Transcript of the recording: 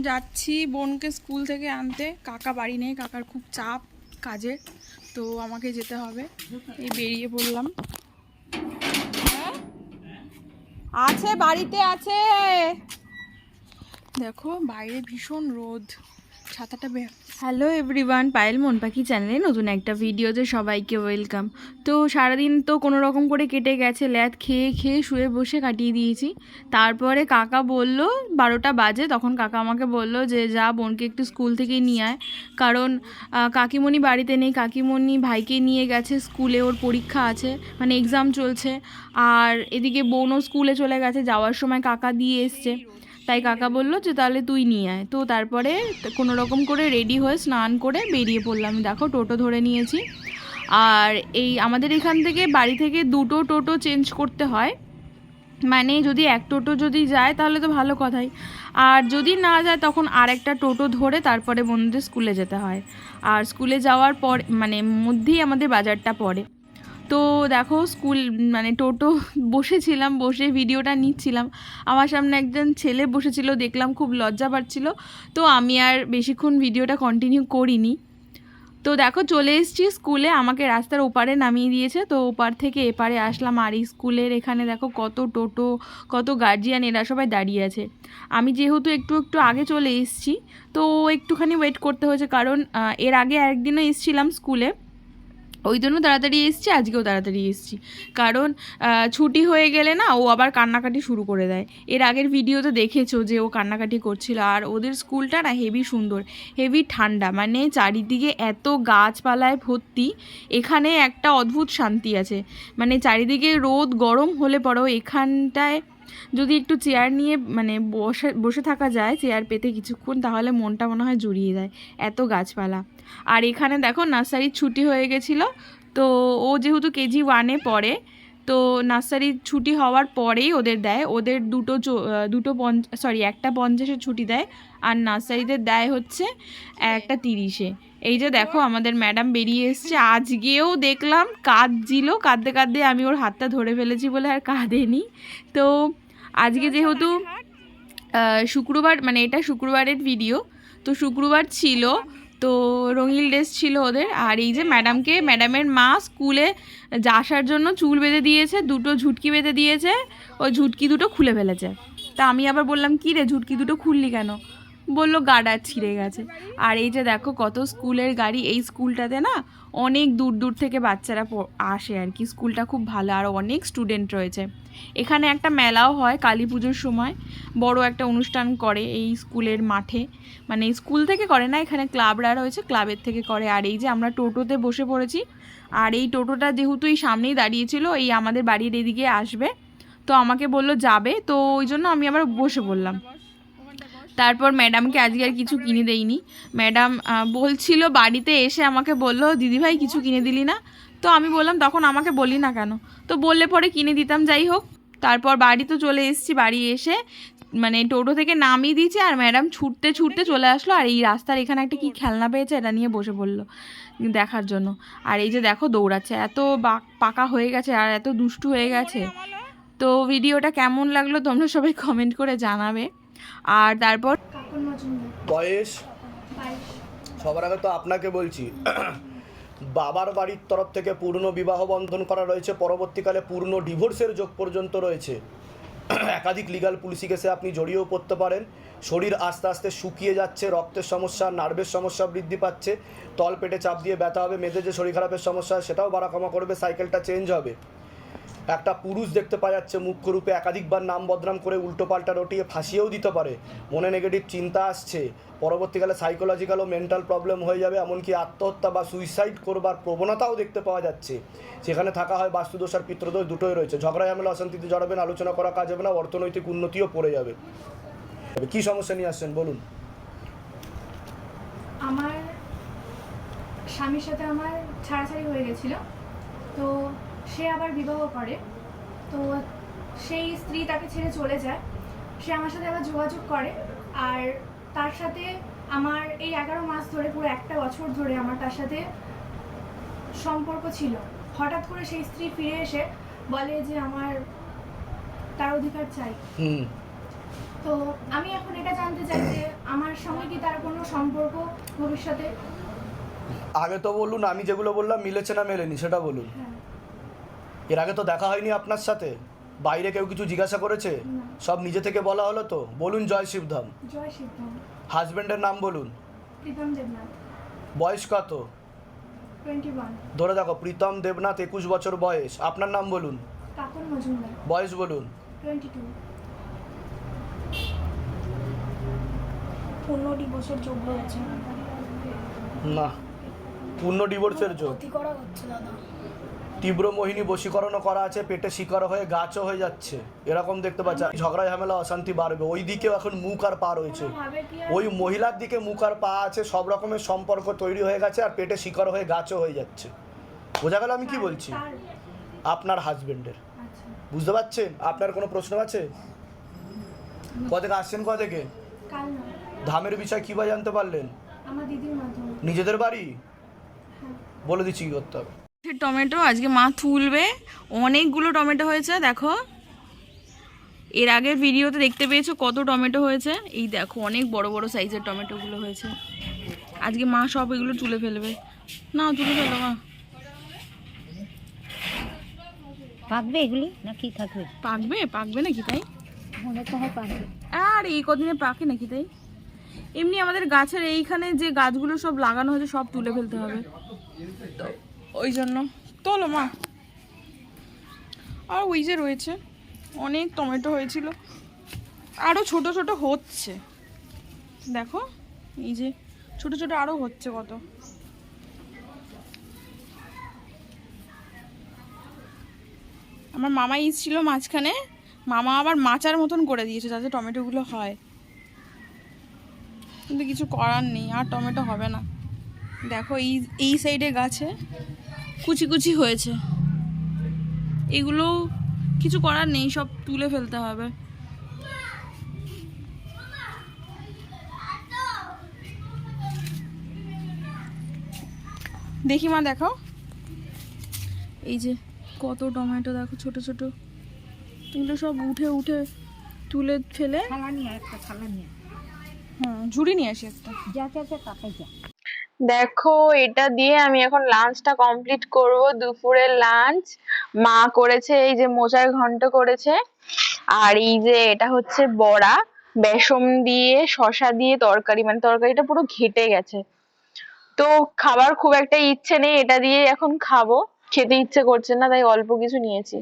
যাচ্ছি বোনকে স্কুল থেকে আনতে। কাকা বাড়ি নেই, কাকার খুব চাপ কাজে, তো আমাকে যেতে হবে। এই বেরিয়ে পড়লাম। আছে, বাড়িতে আছে। দেখো বাইরে ভীষণ রোদ, ছাতাটা হ্যালো এভরিওয়ান, পায়েল মন পাখি চ্যানেলে নতুন একটা ভিডিওতে সবাইকে ওয়েলকাম। তো সারাদিন তো কোনো রকম করে কেটে গেছে, ল্যাদ খেয়ে খেয়ে শুয়ে বসে কাটিয়ে দিয়েছি। তারপরে কাকা বলল 12টা বাজে, তখন কাকা আমাকে বলল যে যা বোনকে একটু স্কুল থেকে নিয়ে আয়, কারণ কাকিমণি বাড়িতে নেই। কাকিমণি ভাইকে নিয়ে গেছে স্কুলে, ওর পরীক্ষা আছে, মানে এক্সাম চলছে। আর এদিকে বোনও স্কুলে চলে গেছে, যাওয়ার সময় কাকা দিয়ে এসছে। তাই কাকা বললো যে তাহলে তুই নিয়ে আয়। তো তারপরে কোনো রকম করে রেডি হয়ে স্নান করে বেরিয়ে পড়লাম। দেখো টোটো ধরে নিয়েছি। আর এই আমাদের এখান থেকে বাড়ি থেকে দুটো টোটো চেঞ্জ করতে হয়, মানে যদি এক টোটো যদি যায় তাহলে তো ভালো কথাই, আর যদি না যায় তখন আর একটা টোটো ধরে তারপরে বন্ধুদের স্কুলে যেতে হয়। আর স্কুলে যাওয়ার পর মানে মধ্যেই আমাদের বাজারটা পড়ে। তো দেখো স্কুল মানে টোটো বসেছিলাম, বসে ভিডিওটা নিচ্ছিলাম। আমার সামনে একজন ছেলে বসেছিল, দেখলাম খুব লজ্জা পাচ্ছিল, তো আমি আর বেশিক্ষণ ভিডিওটা কন্টিনিউ করিনি। তো দেখো চলে এসেছি স্কুলে, আমাকে রাস্তার ওপারে নামিয়ে দিয়েছে, তো ওপার থেকে এপারে আসলাম। আর এই স্কুলের এখানে দেখো কত টোটো, কত গার্জিয়ান, এরা সবাই দাঁড়িয়ে আছে। আমি যেহেতু একটু একটু আগে চলে এসেছি, তো একটুখানি ওয়েট করতে হয়েছে, কারণ এর আগে একদিনও এসেছিলাম স্কুলে, ওই জন্য তাড়াতাড়ি এসেছি, আজকেও তাড়াতাড়ি এসেছি। কারণ ছুটি হয়ে গেলে না ও আবার কান্নাকাটি শুরু করে দেয়। এর আগের ভিডিওতে দেখেছো যে ও কান্নাকাটি করছিল। আর ওদের স্কুলটা না হেভি সুন্দর, হেভি ঠান্ডা, মানে চারিদিকে এত গাছপালায় ভর্তি। এখানে একটা অদ্ভুত শান্তি আছে, মানে চারিদিকে রোদ গরম হলে পরেও এখানটায় যদি একটু চেয়ার নিয়ে মানে বসে বসে থাকা যায়, চেয়ার পেতে কিছুক্ষণ, তাহলে মনটা মনে হয় জুড়িয়ে যায়, এত গাছপালা। আর এখানে দেখো নার্সারির ছুটি হয়ে গেছিলো, তো ও যেহেতু কেজি 1-এ পড়ে, তো নার্সারির ছুটি হওয়ার পরেই ওদের দেয়, ওদের একটা 50-এ ছুটি দেয়, আর নার্সারিতে দেয় হচ্ছে একটা 30-এ। এই যে দেখো আমাদের ম্যাডাম বেরিয়ে এসছে, আজকেও দেখলাম কাঁদছিল, কাঁদতে কাঁদতে আমি ওর হাতটা ধরে ফেলেছি বলে আর কাঁদেনি। তো আজকে যেহেতু শুক্রবার, মানে এটা শুক্রবারের ভিডিও, তো শুক্রবার ছিল, তো রঙিন ড্রেস ছিল ওদের। আর এই যে ম্যাডামের মা স্কুলে আসার জন্য চুল বেঁধে দিয়েছে, দুটো ঝুটকি বেঁধে দিয়েছে, ওই ঝুটকি দুটো খুলে ফেলেছে। তা আমি আবার বললাম কী রে, ঝুটকি দুটো খুললি কেন? বললো গার্ডার ছিঁড়ে গেছে। আর এই যে দেখো কত স্কুলের গাড়ি, এই স্কুলটাতে না অনেক দূর দূর থেকে বাচ্চারা আসে আর কি, স্কুলটা খুব ভালো, আর অনেক স্টুডেন্ট রয়েছে। এখানে একটা মেলাও হয় কালী পুজোর সময়, বড় একটা অনুষ্ঠান করে এই স্কুলের মাঠে, মানে স্কুল থেকে করে না, এখানে ক্লাবরা রয়েছে, ক্লাবের থেকে করে। আর এই যে আমরা টোটোতে বসে পড়েছি, আর এই টোটোটা যেহেতু এই সামনেই দাঁড়িয়েছিল, এই আমাদের বাড়ির এদিকে আসবে, তো আমাকে বললো যাবে, তো ওই জন্য আমি আবার বসে পড়লাম। তারপর ম্যাডামকে আজকে আর কিছু কিনে দেইনি। ম্যাডাম বলছিল, বাড়িতে এসে আমাকে বললো দিদিভাই কিছু কিনে দিলি না, তো আমি বললাম তখন আমাকে বলি না কেন, তো বললে পরে কিনে দিতাম। যাই হোক, তারপর বাড়ি তো চলে এসেছি, বাড়ি এসে মানে টোটো থেকে নামিয়ে দিয়েছে, আর ম্যাডাম ছুটতে ছুটতে চলে আসলো, আর এই রাস্তার এখানে একটা কি খেলনা পেয়েছে, এটা নিয়ে বসে পড়লো দেখার জন্য। আর এই যে দেখো দৌড়াচ্ছে, এত পাকা হয়ে গেছে আর এত দুষ্টু হয়ে গেছে। তো ভিডিওটা কেমন লাগলো তোমরা সবাই কমেন্ট করে জানাবে। আর তারপর বয়স সবার আগে তো আপনাকে বলছি, বাবার বাড়ির তরফ থেকে পূর্ণ বিবাহ বন্ধন করা রয়েছে, পরবর্তীকালে পূর্ণ ডিভোর্সের যোগ পর্যন্ত রয়েছে। একাধিক লিগাল পুলিশি কেসে আপনি জড়িয়েও পড়তে পারেন। শরীর আস্তে আস্তে শুকিয়ে যাচ্ছে, রক্তের সমস্যা, নার্ভের সমস্যা বৃদ্ধি পাচ্ছে, তল পেটে চাপ দিয়ে ব্যথা হবে, মেয়েদের যে শরীর খারাপের সমস্যা সেটাও বাড়া কমা করবে, সাইকেলটা চেঞ্জ হবে। একটা পুরুষ দেখতে পাওয়া যাচ্ছে মুখ্য রূপে, একাধিকবার নাম বদনাম করে উল্টোপাল্টা রটিয়ে ফাঁসিয়েও দিতে পারে, মনে নেগেটিভ চিন্তা আসছে, পরবর্তীকালে সাইকোলজিক্যাল ও মেন্টাল প্রবলেম হয়ে যাবে, এমনকি আত্মহত্যা বা সুইসাইড করবার প্রবণতাও দেখতে পাওয়া যাচ্ছে। সেখানে থাকা হয় বাস্তুদোষ আর পিতৃদোষ, দুটোই রয়েছে। ঝগড়া ঝামেলা অশান্তিতে জড়াবেন, আলোচনা করা কাজ হবে না, অর্থনৈতিক উন্নতিও পড়ে যাবে। কী সমস্যা নিয়ে আসছেন বলুন? আমার স্বামীর সাথে আমার ছাড়াছাড়ি হয়ে গেছিল, তো সে আবার বিবাহ করে, তো সেই স্ত্রী তাকে ছেড়ে চলে যায়, সে আমার সাথে আবার যোগাযোগ করে, আর তার সাথে আমার এই 11 মাস ধরে, পুরো একটা বছর ধরে আমার তার সাথে সম্পর্ক ছিল। হঠাৎ করে সেই স্ত্রী ফিরে এসে বলে যে আমার তার অধিকার চাই। তো আমি এখন এটা জানতে চাই যে আমার সঙ্গে কি তার কোনো সম্পর্ক ভবিষ্যতে? আগে তো বলুন, আমি যেগুলো বললাম মিলেছে না মেলেনি সেটা বলুন। হ্যাঁ। এর আগে তো দেখা হয়নি আপনার সাথে, বাইরে কেউ কিছু জিজ্ঞাসা করেছে? না। সব নিজে থেকে বলা হলো তো? বলুন জয় শিবধাম। জয় শিবধাম। হাজবেন্ডের নাম বলুন। প্রীতম দেবনাথ। বয়স কত? 21। ধরে দেখো, প্রীতম দেবনাথ, 21 বছর বয়স। আপনার নাম বলুন। কাকন মজুমদার। বয়স বলুন। 22। পূর্ণ ডিভোর্সের যোগ্য হয়েছে। না, পূর্ণ ডিভোর্সের যোগ। ক্ষতি করা হচ্ছে দাদা। তীব্র মোহিনী বশীকরণও করা আছে, পেটে শিকার হয়ে গাছও হয়ে যাচ্ছে, এরকম দেখতে পাচ্ছি। ঝগড়া ঝামেলা অশান্তি বাড়বে। ওই দিকেও এখন মুখ আর পা রয়েছে। কোনোভাবে কি আর ওই মহিলার দিকে মুখ আর পা আছে, সব রকমের সম্পর্ক তৈরি হয়ে গেছে, আর পেটে শিকার হয়ে গাছও হয়ে যাচ্ছে। বোঝা গেল আমি কি বলছি? তার? আপনার হাজবেন্ডের। আচ্ছা। বুঝতে পারছেন? আপনার কোনো প্রশ্ন আছে? থেকে আসছেন, থেকে? কাল না, ধামের বিষয় কীভাবে জানতে পারলেন? আমার দিদির মাধ্যমে। নিজেদের বাড়ি? হ্যাঁ। বলে দিচ্ছি কী করতে হবে। টমেটো আজকে মা তুলবে, অনেকগুলো টমেটো হয়েছে দেখো। এর আগের ভিডিওতে দেখতে পেয়েছো কত টমেটো হয়েছে, এই দেখো অনেক বড় বড় সাইজের টমেটোগুলো হয়েছে। আজকে মা সব এগুলো তুলে ফেলবে। না তুলে ফেলো মা। পাকবে এগুলি নাকি থাকবে? পাকবে পাকবে নাকি তাই? মনে তো হয় পাকবে। আর এই কদিনে পাকে নাকি তাই? এমনি আমাদের গাছের এইখানে যে গাছগুলো সব লাগানো হয়েছে সব তুলে ফেলতে হবে, তো ওই জন্য। তোলো মা। আর ওই যে রয়েছে অনেক টমেটো হয়েছিল, আরও ছোট ছোট হচ্ছে দেখো, এই যে ছোট ছোট আরও হচ্ছে কত। আমার মামা এসেছিল মাঝখানে, মামা আবার মাচার মতন করে দিয়েছে যাতে টমেটোগুলো হয়, কিন্তু কিছু করার নেই, আর টমেটো হবে না। দেখো এই এই সাইডে গাছে কুচি কুচি হয়েছে, এগুলো কিছু করার নেই, সব তুলে ফেলতে হবে। দেখি মা দেখো, এই যে কত টমেটো দেখো ছোট ছোট, এগুলো সব উঠে উঠে তুলে ফেলে। থালা নিয়ে একটা থালা নিয়ে ঝুড়ি নিয়ে আসি একটা। যা যা যা তাতে যা। দেখো এটা দিয়ে আমি এখন লাঞ্চটা কমপ্লিট করব, দুপুরের লাঞ্চ। মা করেছে এই যে মোচার ঘন্ট করেছে, আর এই যে এটা হচ্ছে বড়া, বেসন দিয়ে শসা দিয়ে তরকারি, মানে তরকারিটা পুরো ঘেটে গেছে। তো খাবার খুব একটা ইচ্ছে নেই, এটা দিয়ে এখন খাবো, খেতে ইচ্ছে করছে না তাই অল্প কিছু নিয়েছি।